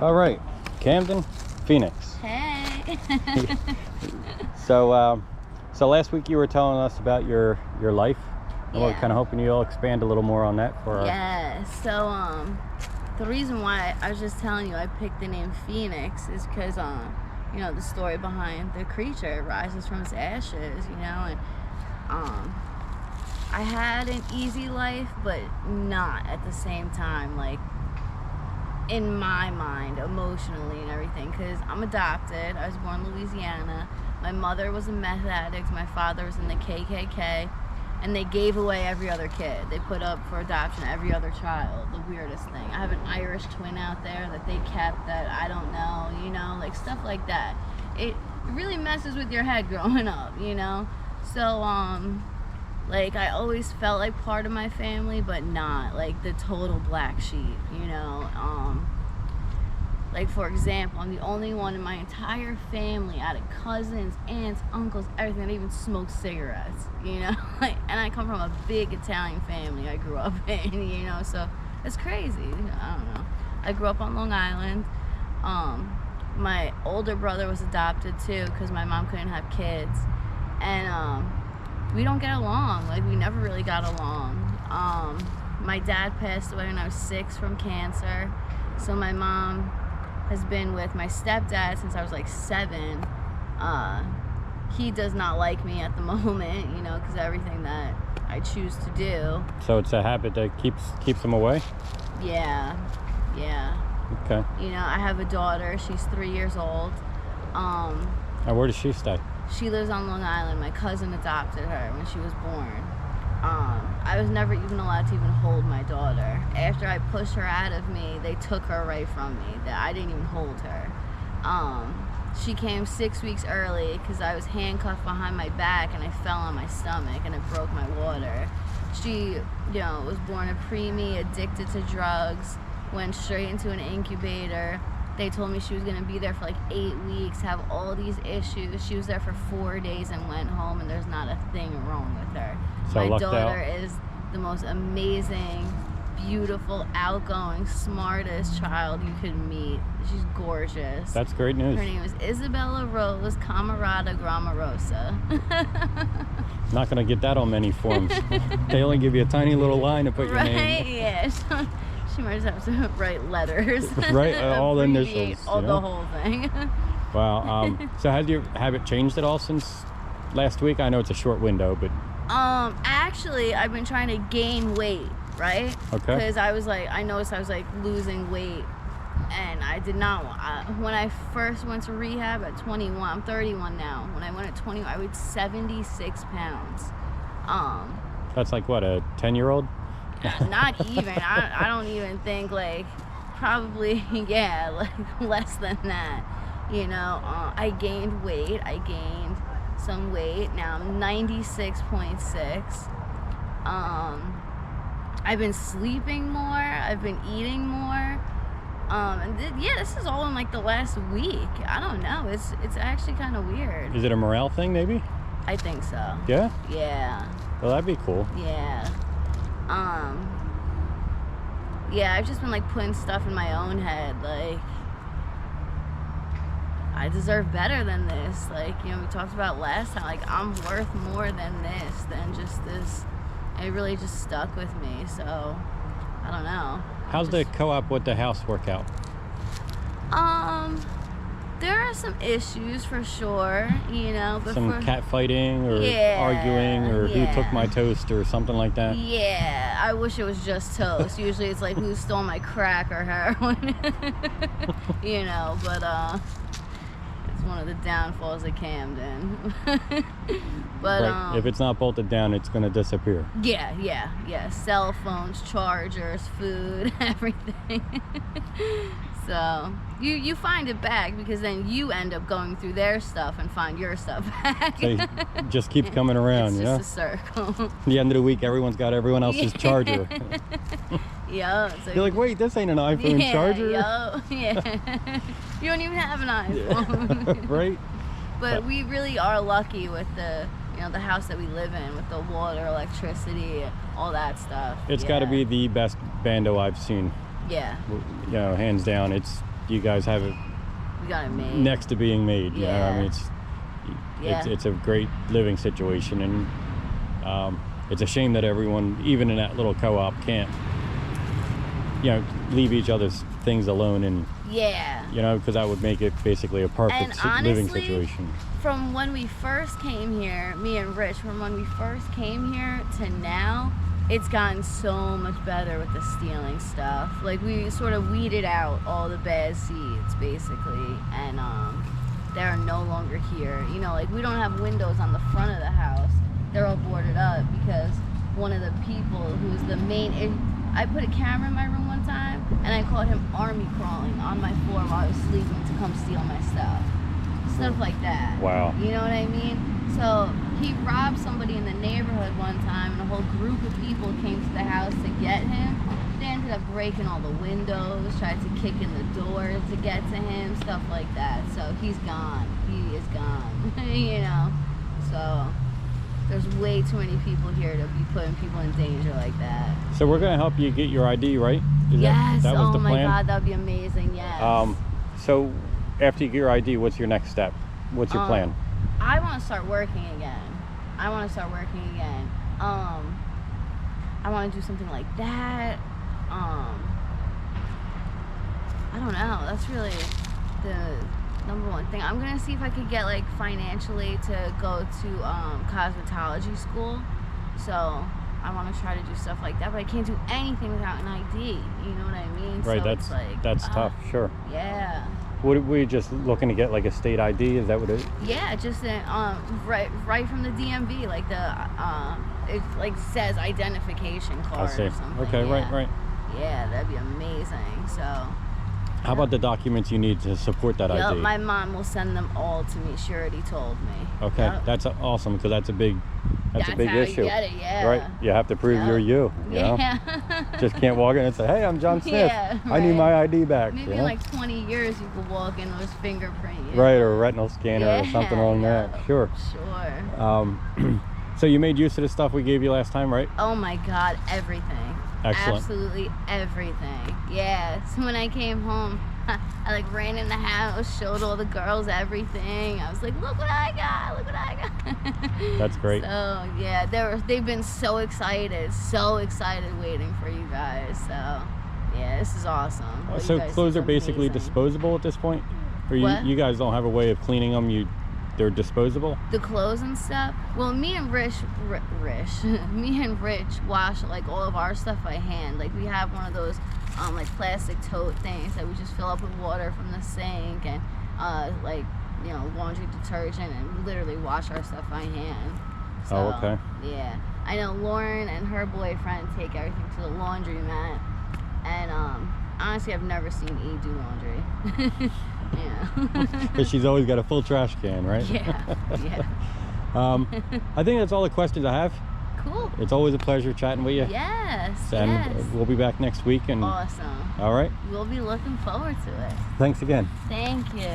All right, Camden, Phoenix. Hey. So last week you were telling us about your life, and we're Yeah. kind of hoping you'll expand a little more on that for our... Yeah. So the reason why I was just telling you I picked the name Phoenix is because you know, the story behind the creature rises from its ashes, you know, and I had an easy life, but not at the same time, like in my mind, emotionally and everything, because I'm adopted. I was born in Louisiana. My mother was a meth addict. My father was in the KKK, and they gave away every other kid. They put up for adoption every other child. The weirdest thing. I have an Irish twin out there that they kept that I don't know, you know, like stuff like that. It really messes with your head growing up, you know. So like I always felt like part of my family, but not like the total black sheep, you know. Like for example, I'm the only one in my entire family, out of cousins, aunts, uncles, everything, that even smokes cigarettes, you know. Like, and I come from a big Italian family I grew up in, you know. So it's crazy. I don't know. I grew up on Long Island. My older brother was adopted too because my mom couldn't have kids, and we don't get along. Like, we never really got along. My dad passed away when I was 6 from cancer. So my mom has been with my stepdad since I was like 7. He does not like me at the moment, you know, because everything that I choose to do. So it's a habit that keeps them away? Yeah. Okay. You know, I have a daughter. She's 3 years old. And where does she stay? She lives on Long Island. My cousin adopted her when she was born. I was never even allowed to even hold my daughter. After I pushed her out of me, they took her right from me. I didn't even hold her. She came 6 weeks early because I was handcuffed behind my back and I fell on my stomach and it broke my water. She, you know, was born a preemie, addicted to drugs, went straight into an incubator. They told me she was going to be there for like 8 weeks, have all these issues. She was there for 4 days and went home, and there's not a thing wrong with her. So my daughter is the most amazing, beautiful, outgoing, smartest child you could meet. She's gorgeous. That's great news. Her name is Isabella Rose Camarada Gramarosa. Not going to get that on many forms. They only give you a tiny little line to put your name. Right, yeah. She might just have to write letters. Right, all the initials. All the whole thing. Wow. So has your habit changed at all since last week? I know it's a short window, but... Actually, I've been trying to gain weight, right? Okay. Because I noticed I was like losing weight, and I did not when I first went to rehab at 21, I'm 31 now. When I went at 21, I weighed 76 pounds. That's like what, a 10-year-old? Not even. I don't even think, like, probably, yeah, like less than that. You know, I gained weight. I gained some weight. Now I'm 96.6. I've been sleeping more. I've been eating more. Yeah, this is all in like the last week. I don't know. It's actually kind of weird. Is it a morale thing, maybe? I think so. Yeah? Yeah. Well, that'd be cool. Yeah. Yeah, I've just been like putting stuff in my own head, like I deserve better than this. Like, you know, we talked about last time, like I'm worth more than this, than just this. It really just stuck with me, so I don't know. How's the co-op with the house work out? There are some issues for sure, you know. But some cat fighting or arguing or who took my toast or something like that? Yeah, I wish it was just toast. Usually it's like who stole my crack or heroin, you know, but it's one of the downfalls of Camden. But right. If it's not bolted down, it's going to disappear. Yeah. Cell phones, chargers, food, everything. So you find it back because then you end up going through their stuff and find your stuff back. So it just keeps coming around, it's you know? just a circle. At the end of the week, everyone's got everyone else's charger. Yeah. You're like, wait, this ain't an iPhone charger. Yeah. You don't even have an iPhone. Yeah. Right? But we really are lucky with the house that we live in, with the water, electricity, all that stuff. It's got to be the best bando I've seen. Yeah. You know, hands down. you guys have it We got it made. next to being made. You know? I mean, Yeah. it's a great living situation, and it's a shame that everyone, even in that little co-op, can't, leave each other's things alone, and Yeah. because that would make it basically a perfect And living honestly, situation. From when we first came here, me and Rich, from when we first came here to now, it's gotten so much better with the stealing stuff. Like, we sort of weeded out all the bad seeds, basically, and they're no longer here. Like, we don't have windows on the front of the house. They're all boarded up because one of the people who's the main... I put a camera in my room one time, and I caught him army crawling on my floor while I was sleeping to come steal my stuff. Stuff like that. Wow. You know what I mean? So he robbed somebody in the neighborhood one time, and a whole group of people came to the house to get him. They ended up breaking all the windows, tried to kick in the doors to get to him, stuff like that. So he's gone. He is gone. So there's way too many people here to be putting people in danger like that. So we're going to help you get your ID, right? Yes. That was Oh the my plan? God, that'd be amazing. Yes. So after you get your ID, what's your next step? What's your plan? I want to start working again. I want to do something like that. I don't know. That's really the number one thing. I'm gonna see if I could get like financially to go to cosmetology school. So I want to try to do stuff like that, but I can't do anything without an ID. You know what I mean? Right. So it's That's tough. Sure. Yeah. What were you just looking to get, like a state ID? Is that what it? Yeah, just right from the DMV, like it like says identification card I see. or something. Okay. Yeah. Right. Yeah, that'd be amazing. So. How about the documents you need to support that Yep, ID? my mom will send them all to me. She already told me. Okay, Yep. that's awesome, because that's a big That's how issue. You get it, yeah. Right? You have to prove you're you. You know? Yeah. Just can't walk in and say, "Hey, I'm John Smith. Yeah, I need right. my ID back." Maybe you in know? like 20 years you could walk in with fingerprint. Right, or a retinal scanner or something along yeah, that. Sure. Sure. So you made use of the stuff we gave you last time, right? Oh my God, everything. Excellent. Absolutely everything. Yeah. So when I came home, I like ran in the house, showed all the girls everything. I was like, look what I got, look what I got. That's great. So yeah, they've been so excited waiting for you guys. So yeah, this is awesome. What you So guys clothes do are is basically amazing. disposable at this point? Or What? you guys don't have a way of cleaning them? They're disposable? The clothes and stuff. Well, me and Rich wash like all of our stuff by hand. Like we have one of those like plastic tote things that we just fill up with water from the sink and laundry detergent, and we literally wash our stuff by hand. So, Oh, okay. Yeah, I know Lauren and her boyfriend take everything to the laundromat, and honestly, I've never seen E do laundry. Yeah. Because she's always got a full trash can, right? Yeah. I think that's all the questions I have. Cool. It's always a pleasure chatting with you. Yes. And yes. we'll be back next week. And Awesome. all right. We'll be looking forward to it. Thanks again. Thank you.